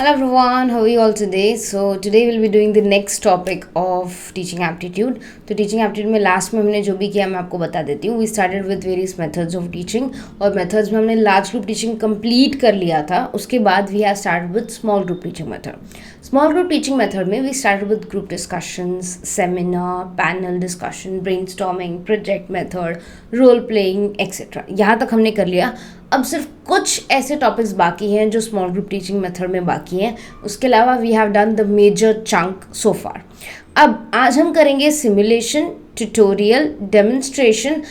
Hello everyone, how are you all today? So today we'll be doing the next topic of teaching aptitude. तो teaching aptitude में last में हमने जो भी किया मैं आपको बता देती हूँ. We started with various methods of teaching और methods में हमने large group teaching complete कर लिया था. उसके बाद we have started with small group teaching method. Small group teaching method में we started with group discussions, seminar, panel discussion, brainstorming, project method, role playing, etc. यहाँ तक हमने कर लिया. अब सिर्फ कुछ ऐसे टॉपिक्स बाकी हैं जो स्मॉल ग्रुप टीचिंग मेथड में बाकी हैं. उसके अलावा we have done the major chunk so far. अब आज हम करेंगे सिमुलेशन, ट्यूटोरियल, डेमोन्स्ट्रेशन.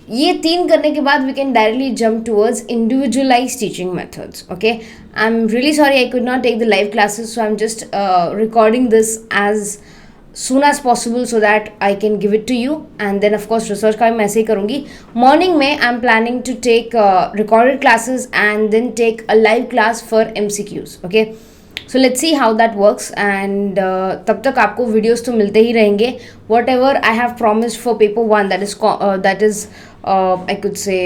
ये तीन करने के बाद we can directly jump towards individualise teaching methods. Okay, I am really sorry I could not take the live classes, so I am just recording this as soon as possible so that I can give it to you. And then of course research का मैं ऐसे ही करूँगी. Morning में I'm planning to take recorded classes and then take a live class for MCQs. Okay, so let's see how that works. And तब तक आपको videos तो मिलते ही रहेंगे. Whatever I have promised for paper 1, that is I could say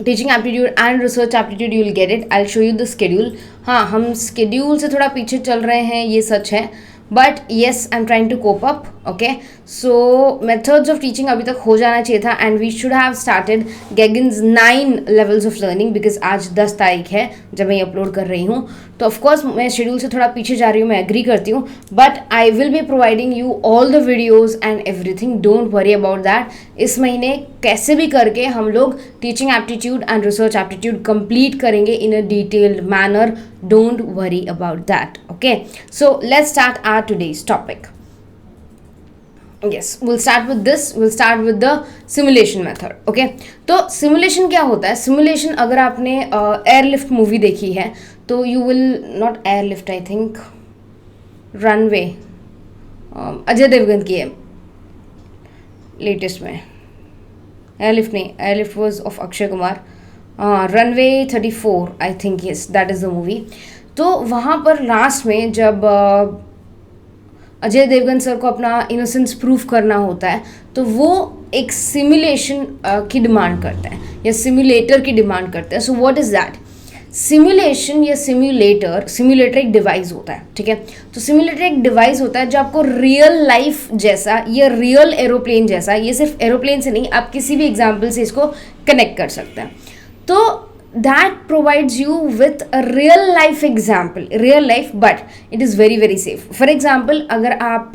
teaching aptitude and research aptitude, you will get it. I will show you the schedule. हाँ, हम schedule से थोड़ा पीछे चल रहे हैं, ये सच है, but yes I am trying to cope up. Okay, so methods of teaching अभी तक हो जाना चाहिए था and we should have started Gagne's 9 levels of learning because आज 10 तारीख है जब मैं ये अपलोड कर रही हूँ. तो ऑफकोर्स मैं शेड्यूल से थोड़ा पीछे जा रही हूँ, मैं एग्री करती हूँ, but I will be providing you all the videos and everything. Don't worry about that. इस महीने कैसे भी करके हम लोग teaching aptitude and research aptitude complete करेंगे in a detailed manner. Don't worry about that. Okay, so let's start our today's topic. Yes, we'll start with this. We'll start with the simulation method. Okay, तो simulation क्या होता है? Simulation अगर आपने airlift movie देखी है तो you will not airlift, I think runway, Ajay Devgan की है लेटेस्ट में. airlift नहीं, airlift was of Akshay Kumar. runway 34 I think, yes, that is the movie. तो वहाँ पर लास्ट में जब अजय देवगन सर को अपना इनोसेंस प्रूफ करना होता है तो वो एक सिमुलेशन की डिमांड करता है या सिमुलेटर की डिमांड करता है. So what is that? Simulation या सिमुलेटर एक डिवाइस होता है. ठीक है, तो सिमुलेटर एक डिवाइस होता है जो आपको रियल लाइफ जैसा या रियल एरोप्लेन जैसा, ये सिर्फ एरोप्लेन से नहीं, आप किसी भी एग्जाम्पल से इसको कनेक्ट कर सकते हैं. तो that provides you with a real life example, real life, but it is very very safe. For example, अगर आप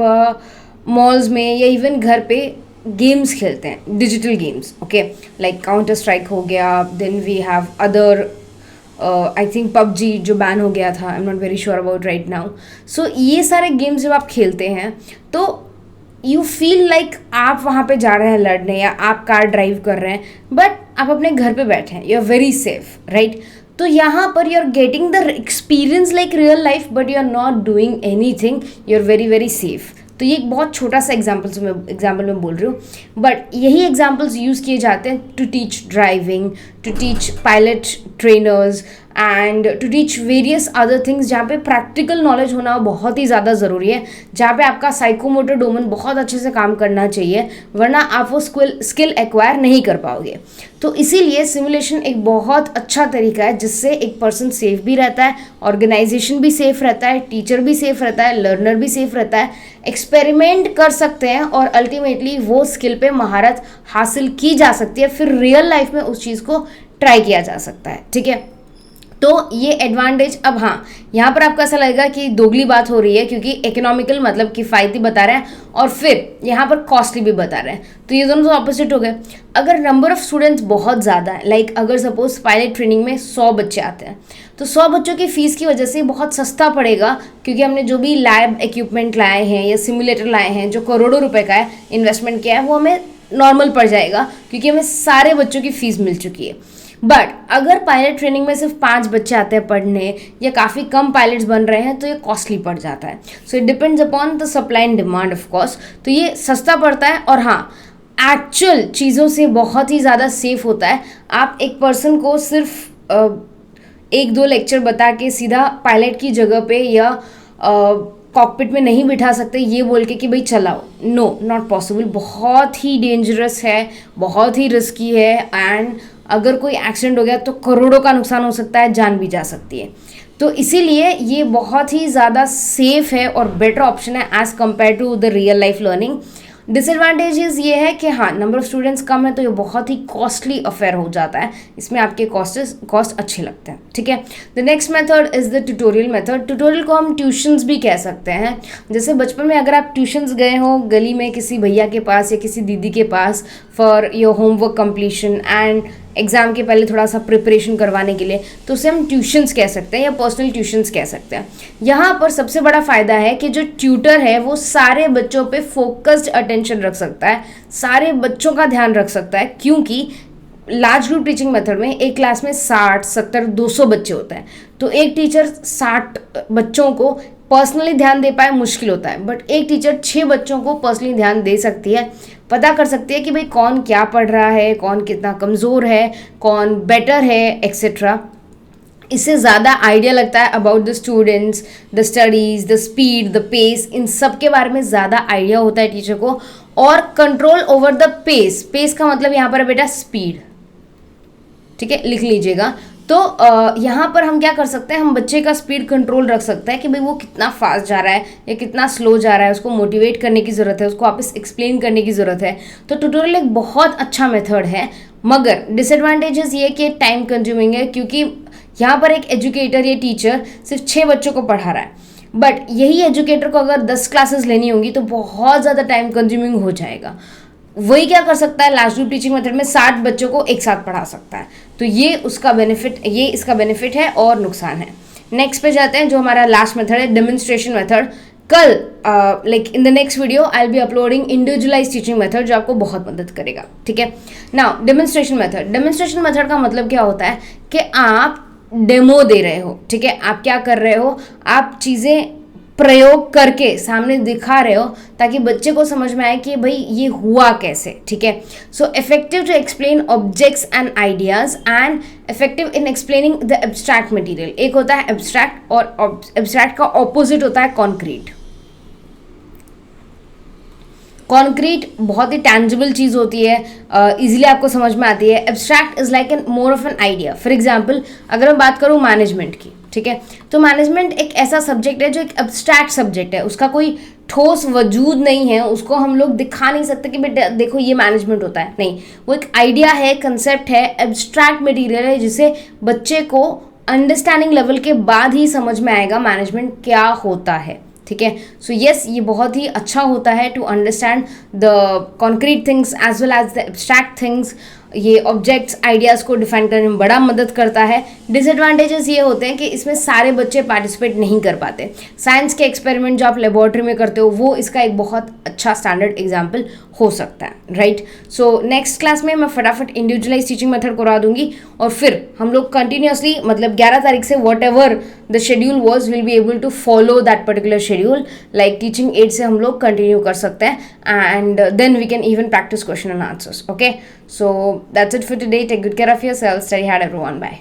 मॉल्स में या इवन घर पे गेम्स खेलते हैं, digital games, okay, like counter strike हो गया, then we have other I think PUBG जो बैन हो गया था, I am not very sure about right now. So ये सारे गेम्स जब आप खेलते हैं तो यू फील लाइक आप वहाँ पे जा रहे हैं लड़ने या आप कार ड्राइव कर रहे हैं, बट आप अपने घर पे बैठे हैं, you are very safe, right? तो यहाँ पर you are getting the experience like real life but you are not doing anything, you are very very safe. तो ये एक बहुत छोटा सा एग्जाम्पल मैं बोल रही हूँ, बट यही एग्जाम्पल्स यूज़ किए जाते हैं to teach driving, to teach pilot trainers and to teach various other things जहाँ पे प्रैक्टिकल नॉलेज होना बहुत ही ज़्यादा ज़रूरी है, जहाँ पे आपका साइकोमोटर डोमेन बहुत अच्छे से काम करना चाहिए, वरना आप वो स्किल एक्वायर नहीं कर पाओगे. तो इसीलिए सिमुलेशन एक बहुत अच्छा तरीका है जिससे एक पर्सन सेफ भी रहता है, ऑर्गेनाइजेशन भी सेफ रहता है, टीचर भी सेफ रहता है, लर्नर भी सेफ रहता है, एक्सपेरिमेंट कर सकते हैं और अल्टीमेटली वो स्किल पे महारत हासिल की जा सकती है, फिर रियल लाइफ में उस चीज़ को ट्राई किया जा सकता है. ठीक है, तो ये एडवांटेज. अब हाँ, यहाँ पर आपको ऐसा लगेगा कि दोगली बात हो रही है क्योंकि इकोनॉमिकल मतलब किफ़ायती बता रहे हैं और फिर यहाँ पर कॉस्टली भी बता रहे हैं, तो ये दोनों तो ऑपोजिट हो गए. अगर नंबर ऑफ़ स्टूडेंट्स बहुत ज़्यादा है, लाइक अगर सपोज पायलट ट्रेनिंग में 100 बच्चे आते हैं, तो 100 बच्चों की फ़ीस की वजह से बहुत सस्ता पड़ेगा क्योंकि हमने जो भी लैब इक्विपमेंट लाए हैं या सिमुलेटर लाए हैं जो करोड़ों रुपए का है इन्वेस्टमेंट किया है, वो हमें नॉर्मल पड़ जाएगा क्योंकि हमें सारे बच्चों की फ़ीस मिल चुकी है. बट अगर पायलट ट्रेनिंग में सिर्फ 5 बच्चे आते हैं पढ़ने या काफ़ी कम पायलट्स बन रहे हैं तो ये कॉस्टली पड़ जाता है. So it depends upon the supply and demand of course. तो ये सस्ता पड़ता है और हाँ, एक्चुअल चीज़ों से बहुत ही ज़्यादा सेफ होता है. आप एक पर्सन को सिर्फ 1-2 लेक्चर बता के सीधा पायलट की जगह पे या कॉकपिट में नहीं बिठा सकते ये बोल के कि भाई चलाओ. No, not possible. बहुत ही डेंजरस है, बहुत ही रिस्की है एंड अगर कोई एक्सीडेंट हो गया तो करोड़ों का नुकसान हो सकता है, जान भी जा सकती है. तो इसीलिए ये बहुत ही ज़्यादा सेफ है और बेटर ऑप्शन है as compare to the real life learning. Disadvantages ये है कि हाँ, नंबर ऑफ स्टूडेंट्स कम है तो ये बहुत ही कॉस्टली अफेयर हो जाता है, इसमें आपके कॉस्ट अच्छे लगते हैं, ठीक है। The next method is the tutorial method. Tutorial को हम ट्यूशन्स भी कह सकते हैं। जैसे बचपन में अगर आप ट्यूशन्स गए हो गली में किसी भैया के पास या किसी दीदी के पास for your homework completion and exam के पहले थोड़ा सा प्रिपरेशन करवाने के लिए, तो उसे हम ट्यूशन्स कह सकते हैं या पर्सनल ट्यूशन्स कह सकते हैं। यहाँ पर सबसे बड़ा फ़ायदा है कि जो ट्यूटर है वो सारे बच्चों पे फोकस्ड अटेंशन रख सकता है, सारे बच्चों का ध्यान रख सकता है, क्योंकि लार्ज ग्रुप टीचिंग मेथड में एक क्लास में 60, 70, 200 बच्चे होते हैं, तो एक टीचर 60 बच्चों को पर्सनली ध्यान दे पाए मुश्किल होता है। बट एक टीचर 6 बच्चों को पर्सनली ध्यान दे सकती है, पता कर सकती है कि भाई कौन क्या पढ़ रहा है, कौन कितना कमज़ोर है, कौन बेटर है, एक्सेट्रा। इससे ज़्यादा आइडिया लगता है about the students, the studies, the speed, the pace, इन सब के बारे में ज़्यादा आइडिया होता है टीचर को। और कंट्रोल ओवर द पेस का मतलब यहाँ पर है बेटा स्पीड, ठीक है, लिख लीजिएगा। तो यहाँ पर हम क्या कर सकते हैं, हम बच्चे का स्पीड कंट्रोल रख सकते हैं कि भाई वो कितना फास्ट जा रहा है या कितना स्लो जा रहा है, उसको मोटिवेट करने की ज़रूरत है, उसको वापस एक्सप्लेन करने की ज़रूरत है। तो ट्यूटोरियल एक बहुत अच्छा मेथड है, मगर डिसएडवांटेजेस ये कि टाइम कंज्यूमिंग है, क्योंकि यहाँ पर एक एजुकेटर या टीचर सिर्फ 6 बच्चों को पढ़ा रहा है, बट यही एजुकेटर को अगर 10 क्लासेस लेनी होंगी तो बहुत ज़्यादा टाइम कंज्यूमिंग हो जाएगा। वही क्या कर सकता है, लार्ज ग्रुप टीचिंग मेथड में 60 बच्चों को एक साथ पढ़ा सकता है। तो ये इसका बेनिफिट है और नुकसान है। नेक्स्ट पे जाते हैं, जो हमारा लास्ट मेथड है डेमोन्स्ट्रेशन मेथड। कल in the next video I will be uploading individualise teaching method, जो आपको बहुत मदद करेगा, ठीक है। नाउ डेमोन्स्ट्रेशन मेथड का मतलब क्या होता है कि आप डेमो दे रहे हो, ठीक है। आप क्या कर रहे हो, आप चीज़ें प्रयोग करके सामने दिखा रहे हो ताकि बच्चे को समझ में आए कि भाई ये हुआ कैसे, ठीक है। So effective to explain objects and ideas and effective in explaining the abstract material. एक होता है एब्स्ट्रैक्ट और एब्स्ट्रैक्ट का ऑपोजिट होता है कॉन्क्रीट। कॉन्क्रीट बहुत ही टैंजिबल चीज़ होती है, इजीली आपको समझ में आती है। Abstract is like an more of an idea. For example अगर मैं बात करूँ मैनेजमेंट की, ठीक है, तो मैनेजमेंट एक ऐसा सब्जेक्ट है जो एक एब्स्ट्रैक्ट सब्जेक्ट है, उसका कोई ठोस वजूद नहीं है, उसको हम लोग दिखा नहीं सकते कि बेटा देखो ये मैनेजमेंट होता है, नहीं, वो एक आइडिया है, कंसेप्ट है, एब्स्ट्रैक्ट मटेरियल है, जिसे बच्चे को अंडरस्टैंडिंग लेवल के बाद ही समझ में आएगा मैनेजमेंट क्या होता है, ठीक है। सो यस, ये बहुत ही अच्छा होता है to understand the concrete things as well as the abstract things. ये ऑब्जेक्ट्स आइडियाज़ को डिफाइन करने में बड़ा मदद करता है। डिसएडवांटेजेस ये होते हैं कि इसमें सारे बच्चे पार्टिसिपेट नहीं कर पाते। साइंस के एक्सपेरिमेंट जो आप लेबोरेटरी में करते हो वो इसका एक बहुत अच्छा स्टैंडर्ड एग्जाम्पल हो सकता है, राइट। सो नेक्स्ट क्लास में मैं फटाफट इंडिविजुअलाइज टीचिंग मेथड करा दूंगी और फिर हम लोग कंटिन्यूसली मतलब 11 तारीख से whatever the schedule was will be able to follow that particular schedule. Like teaching aid से हम लोग कंटिन्यू कर सकते हैं and then we can even practise question and answers, okay. So that's it for today. Take good care of yourself. Study hard, everyone. Bye.